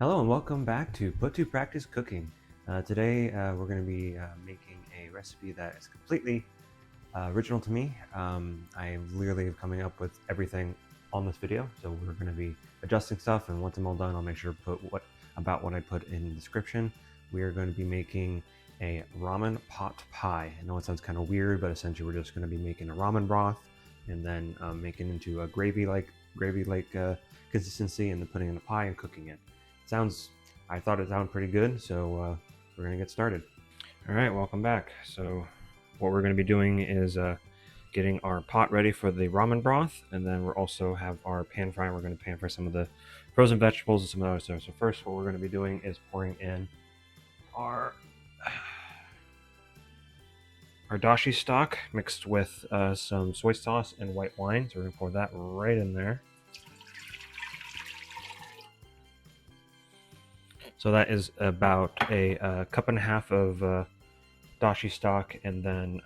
Hello and welcome back to Put to Practice Cooking. Today we're going to be making a recipe that is completely original to me. I literally am coming up with everything on this video, so we're going to be adjusting stuff, and once I'm all done I'll make sure to put what I put in the description. We are going to be making a ramen pot pie. I know it sounds kind of weird, but essentially we're just going to be making a ramen broth and then making it into a gravy-like consistency, and then putting it in a pie and cooking it. I thought it sounded pretty good, so we're gonna get started. All right, welcome back. So what we're gonna be doing is getting our pot ready for the ramen broth, and then we'll also have our pan fry. We're gonna pan fry some of the frozen vegetables and some other stuff. So first, what we're gonna be doing is pouring in our dashi stock mixed with some soy sauce and white wine. So we're gonna pour that right in there. So that is about a cup and a half of dashi stock, and then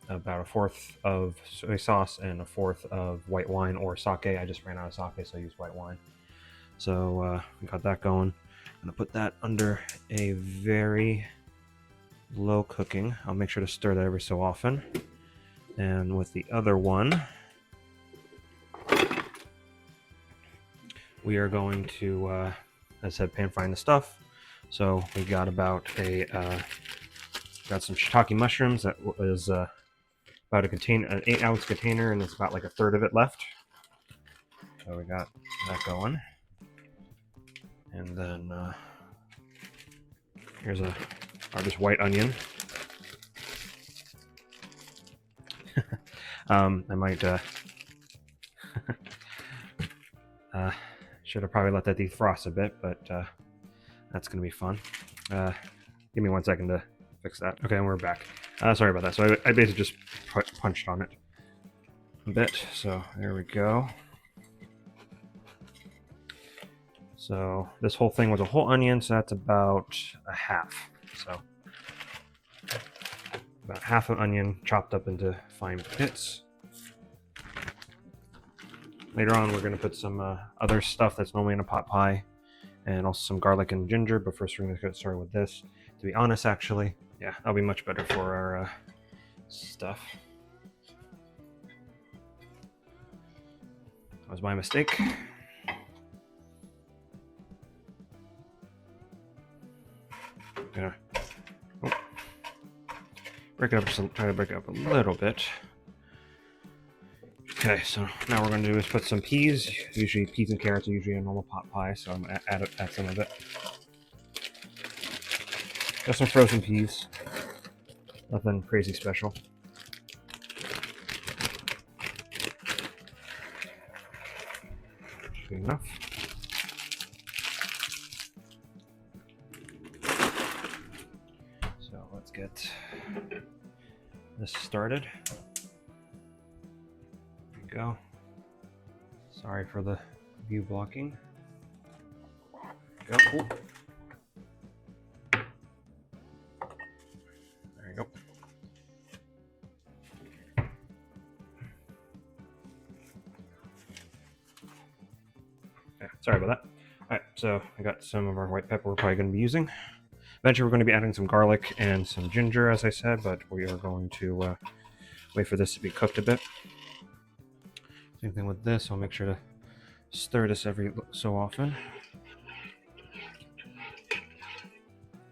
about a fourth of soy sauce and a fourth of white wine or sake. I just ran out of sake, so I used white wine. So we got that going. I'm gonna put that under a very low cooking. I'll make sure to stir that every so often. And with the other one, we are going to, as I said, pan frying the stuff. So we got about got some shiitake mushrooms. That was about an 8-ounce container, and it's about like a third of it left. So we got that going. And then here's this white onion. I might should have probably let that defrost a bit, but that's gonna be fun. Give me 1 second to fix that. Okay, and we're back. Sorry about that. So I basically just punched on it a bit. So there we go. So this whole thing was a whole onion, so that's about a half. So about half an onion chopped up into fine bits. Later on, we're going to put some other stuff that's normally in a pot pie, and also some garlic and ginger, but first we're going to get started with this. To be honest, actually, yeah, that'll be much better for our stuff. That was my mistake. Gonna break it up, try to break it up a little bit. Okay, so now we're going to do is put some peas. Usually peas and carrots are usually a normal pot pie, so I'm going to add some of it. Just some frozen peas. Nothing crazy special. Should be enough. So let's get this started. There we go. Sorry for the view blocking. There you go. There you go. Yeah, sorry about that. Alright, so I got some of our white pepper we're probably going to be using. Eventually we're going to be adding some garlic and some ginger, as I said, but we are going to wait for this to be cooked a bit. Same thing with this. I'll make sure to stir this every so often.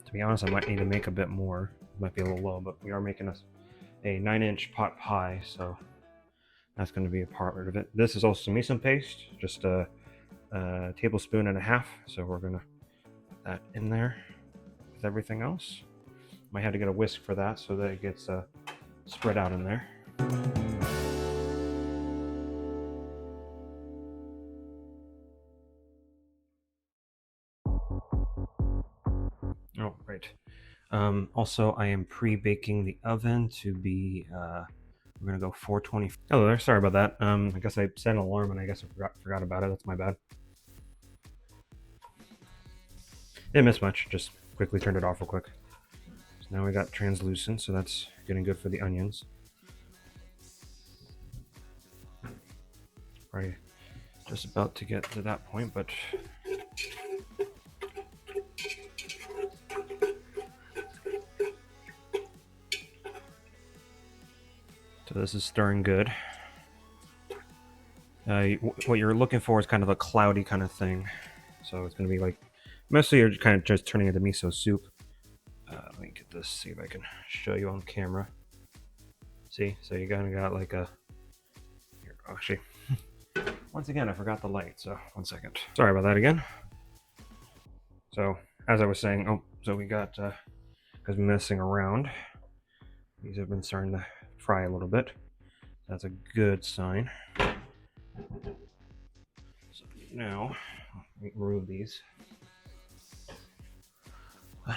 To be honest, I might need to make a bit more. It might be a little low, but we are making a 9-inch pot pie, so that's going to be a part of it. This is also some miso paste, just a tablespoon and a half. So we're going to put that in there with everything else. Might have to get a whisk for that so that it gets spread out in there. Oh, right. Also, I am pre-baking the oven to be, we're going to go 420. Hello there, sorry about that. I guess I set an alarm and I guess I forgot about it. That's my bad. Didn't miss much, just quickly turned it off real quick. So now we got translucent, so that's getting good for the onions. Right, just about to get to that point, but So this is stirring good. What you're looking for is kind of a cloudy kind of thing. So it's going to be like, mostly you're kind of just turning into miso soup. Let me get this, see if I can show you on camera. See, so you kind of got like a, here, actually, once again, I forgot the light, so 1 second. Sorry about that again. So, as I was saying, so we got, because we're messing around, these have been starting to fry a little bit. That's a good sign. So now, let me remove these.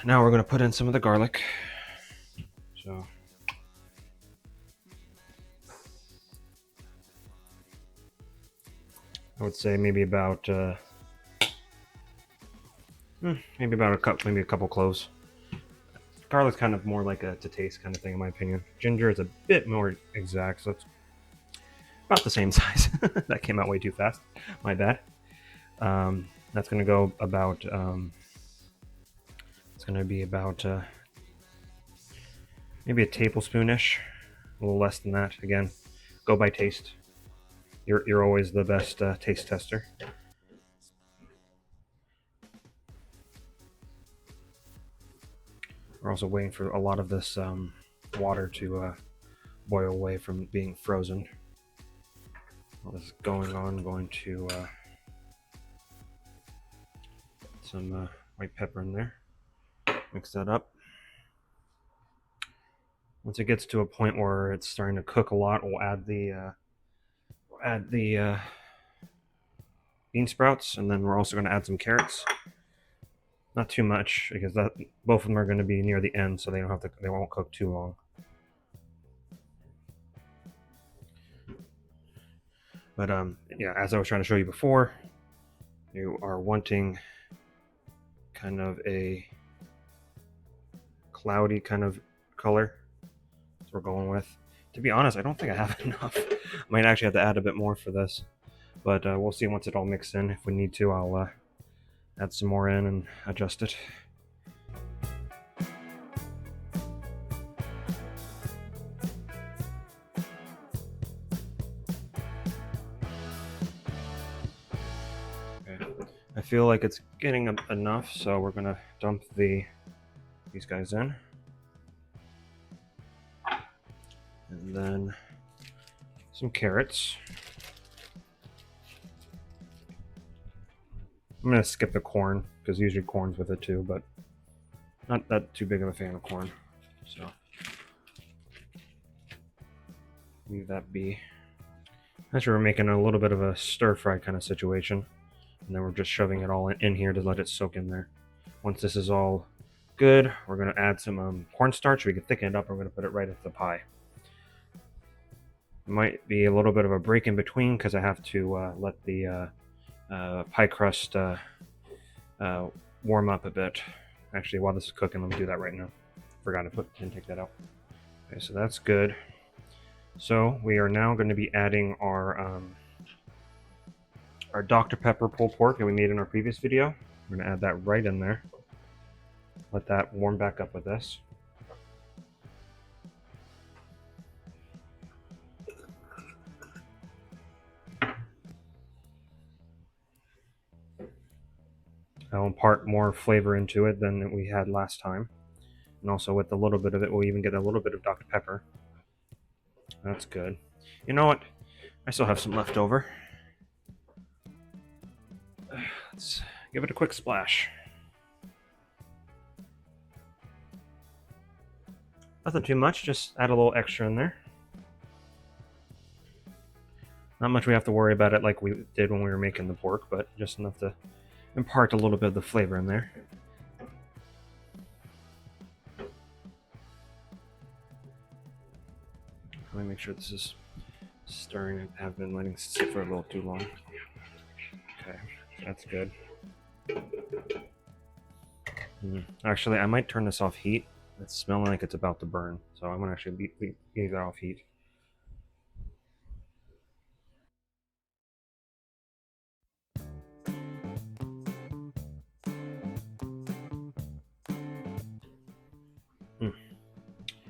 Now we're going to put in some of the garlic. So, I would say maybe about a cup, maybe a couple cloves. Garlic's kind of more like a to taste kind of thing, in my opinion. Ginger is a bit more exact, so it's about the same size. That came out way too fast. My bad. That's going to go about. It's going to be about maybe a tablespoonish, a little less than that. Again, go by taste. You're always the best taste tester. We're also waiting for a lot of this water to boil away from being frozen. While this is going on, I'm going to put some white pepper in there. Mix that up. Once it gets to a point where it's starting to cook a lot, we'll add the bean sprouts, and then we're also going to add some carrots. Not too much, because both of them are going to be near the end, so they won't cook too long. But yeah, as I was trying to show you before, you are wanting kind of a cloudy kind of color. That's what we're going with. To be honest, I don't think I have enough. I might actually have to add a bit more for this, but we'll see once it all mixes in. If we need to, I'll add some more in and adjust it. Okay. I feel like it's getting enough, so we're gonna dump these guys in. And then some carrots. I'm gonna skip the corn, because usually corn's with it too, but not that too big of a fan of corn, so leave that be. Actually, we're making a little bit of a stir-fry kind of situation, and then we're just shoving it all in here to let it soak in there. Once this is all good, we're going to add some cornstarch. We can thicken it up. We're going to put it right into the pie. Might be a little bit of a break in between, because I have to let the pie crust warm up a bit. Actually, while this is cooking, let me do that right now. Forgot to didn't take that out. Okay, so that's good. So we are now going to be adding our Dr. Pepper pulled pork that we made in our previous video. We're going to add that right in there. Let that warm back up with this. I'll impart more flavor into it than we had last time. And also with a little bit of it, we'll even get a little bit of Dr. Pepper. That's good. You know what? I still have some left over. Let's give it a quick splash. Nothing too much, just add a little extra in there. Not much we have to worry about it like we did when we were making the pork, but just enough to impart a little bit of the flavor in there. Let me make sure this is stirring. I have been letting it sit for a little too long. Okay, that's good. Actually, I might turn this off heat. It's smelling like it's about to burn, so I'm gonna actually leave that off heat.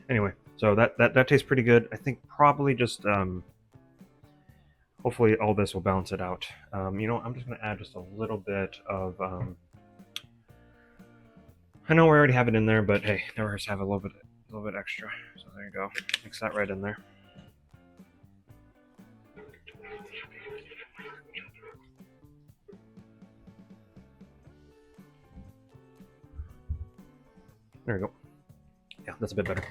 Anyway, So that tastes pretty good. I think probably just hopefully all this will balance it out. You know, I'm just gonna add just a little bit of. I know we already have it in there, but hey, never hurts to have a little bit extra. So there you go. Mix that right in there. There we go. Yeah, that's a bit better.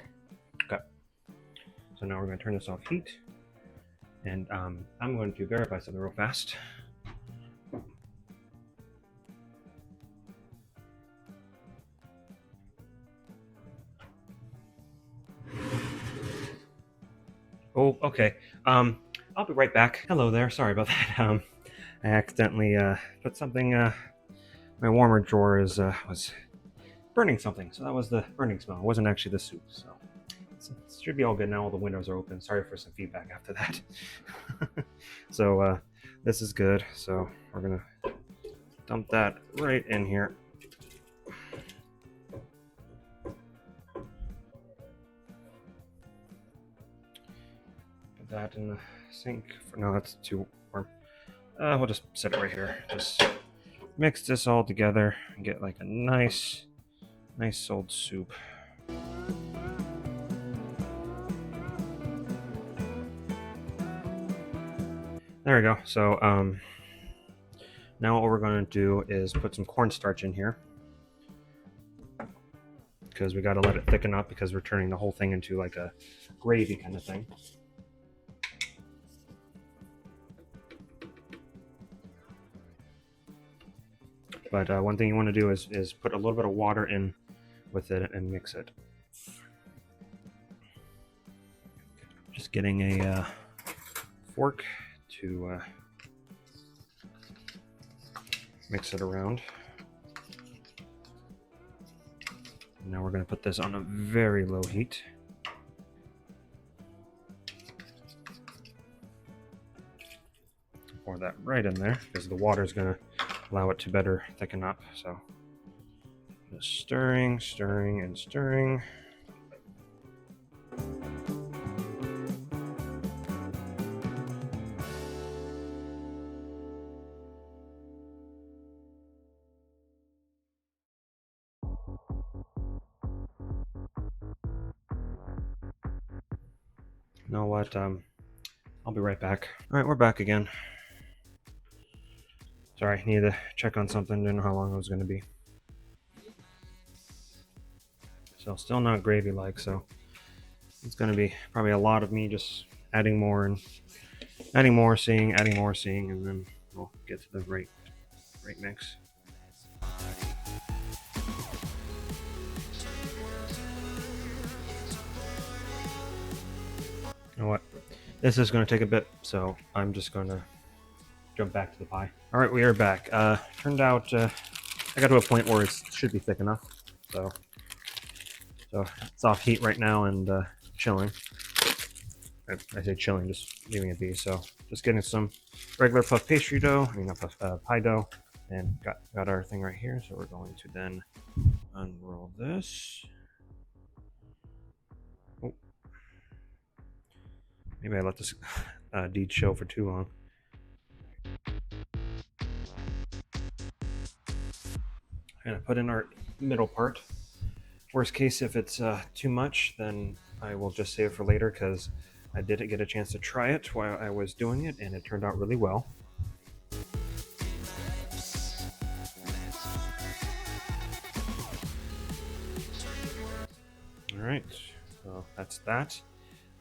Okay. So now we're going to turn this off heat. And I'm going to verify something real fast. Oh, okay. I'll be right back. Hello there. Sorry about that. I accidentally put something. My warmer drawer was burning something, so that was the burning smell. It wasn't actually the soup. So it should be all good now. All the windows are open. Sorry for some feedback after that. So this is good. So we're gonna dump that right in here. Put that in the sink. No, that's too warm. We'll just set it right here. Just mix this all together and get like a nice old soup. There we go. So now what we're going to do is put some cornstarch in here because we got to let it thicken up because we're turning the whole thing into like a gravy kind of thing. But one thing you want to do is put a little bit of water in with it and mix it. Just getting a fork to mix it around. Now we're going to put this on a very low heat. Pour that right in there because the water is going to allow it to better thicken up. So just stirring, stirring, and stirring. You know what? I'll be right back. All right, we're back again. Sorry, needed to check on something. Didn't know how long it was going to be. So still not gravy-like. So it's going to be probably a lot of me just adding more and adding more, seeing, and then we'll get to the right mix. You know what? This is going to take a bit, so I'm just going to jump back to the pie. All right, we are back. Turned out I got to a point where it should be thick enough. So it's off heat right now and chilling. I say chilling, just leaving it be. So just getting some regular puff pastry dough. I mean, not puff, pie dough, and got our thing right here. So we're going to then unroll this. Oh, maybe I let this deed show for too long. I'm gonna put in our middle part. Worst case, if it's too much, then I will just save it for later because I did get a chance to try it while I was doing it, and it turned out really well. All right, so that's that.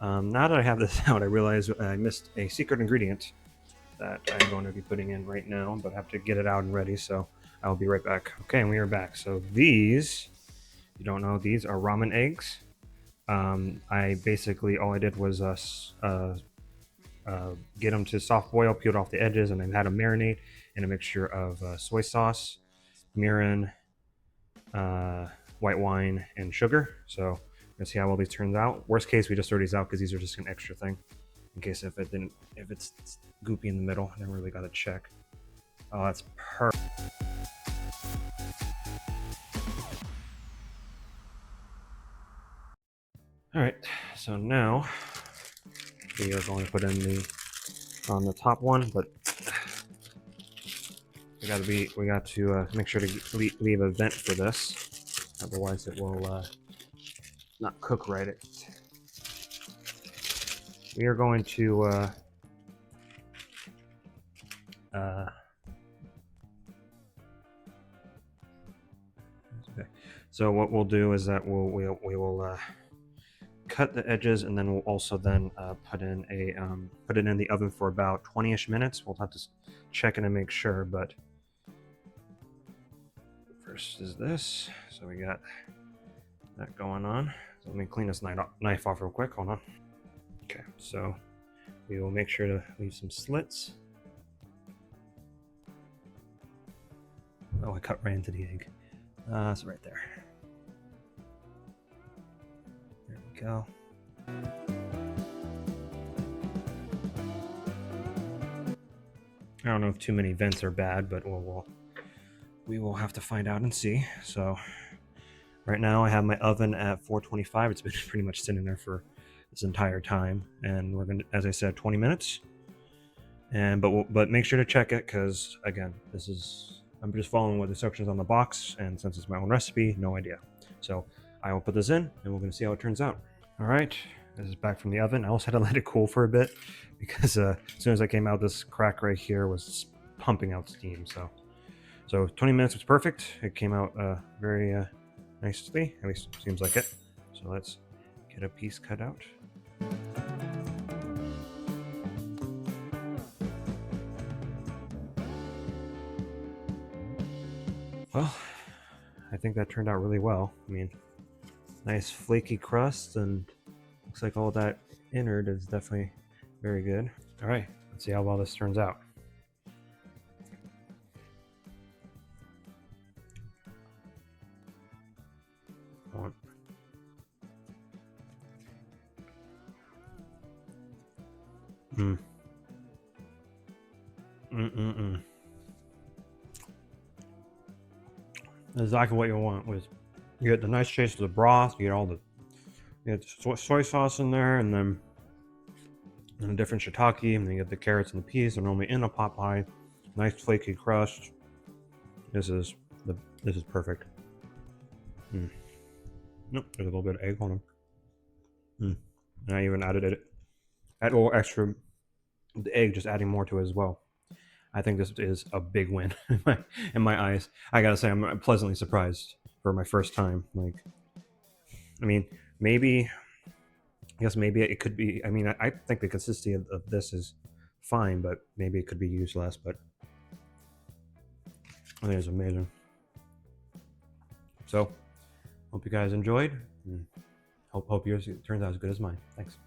Now that I have this out, I realize I missed a secret ingredient that I'm going to be putting in right now, but I have to get it out and ready, so I'll be right back. Okay, and we are back. So these, if you don't know, these are ramen eggs. I basically, all I did was get them to soft boil, peeled off the edges, and I had them marinate in a mixture of soy sauce, mirin, white wine, and sugar. So let's see how well these turns out. Worst case, we just throw these out because these are just an extra thing in case if it's goopy in the middle. I never really got to check. Oh, that's perfect. All right, so now we are going to put in on the top one, but we got to make sure to leave a vent for this, otherwise it will not cook right. We are going to okay. So what we'll do is that we will cut the edges, and then we'll also then put it in the oven for about 20-ish minutes. We'll have to check it and make sure, but first is this. So we got that going on. So let me clean this knife off real quick. Hold on. Okay, so we will make sure to leave some slits. Oh, I cut right into the egg. So right there. There we go. I don't know if too many vents are bad, but we will have to find out and see. So right now I have my oven at 425. It's been pretty much sitting there for this entire time, and we're gonna, as I said, 20 minutes. And but make sure to check it, because again, I'm just following what the instructions on the box, and since it's my own recipe, no idea. So I will put this in, and we're going to see how it turns out. All right, this is back from the oven. I also had to let it cool for a bit, because as soon as I came out, this crack right here was pumping out steam. So 20 minutes was perfect. It came out very nicely, at least seems like it. So let's get a piece cut out. Well, I think that turned out really well. I mean, nice flaky crust, and looks like all that innard is definitely very good. All right, let's see how well this turns out. Exactly what you want. Was you get the nice taste of the broth, you get soy sauce in there, and then a different shiitake, and then you get the carrots and the peas. They're normally in a pot pie. Nice flaky crust. This is perfect. Nope, there's a little bit of egg on them. And I even add a little extra, the egg, just adding more to it as well. I think this is a big win in my eyes. I gotta say, I'm pleasantly surprised for my first time. Like, I mean, maybe it could be. I mean, I think the consistency of this is fine, but maybe it could be used less. But I think it's amazing. So, hope you guys enjoyed. And hope yours turns out as good as mine. Thanks.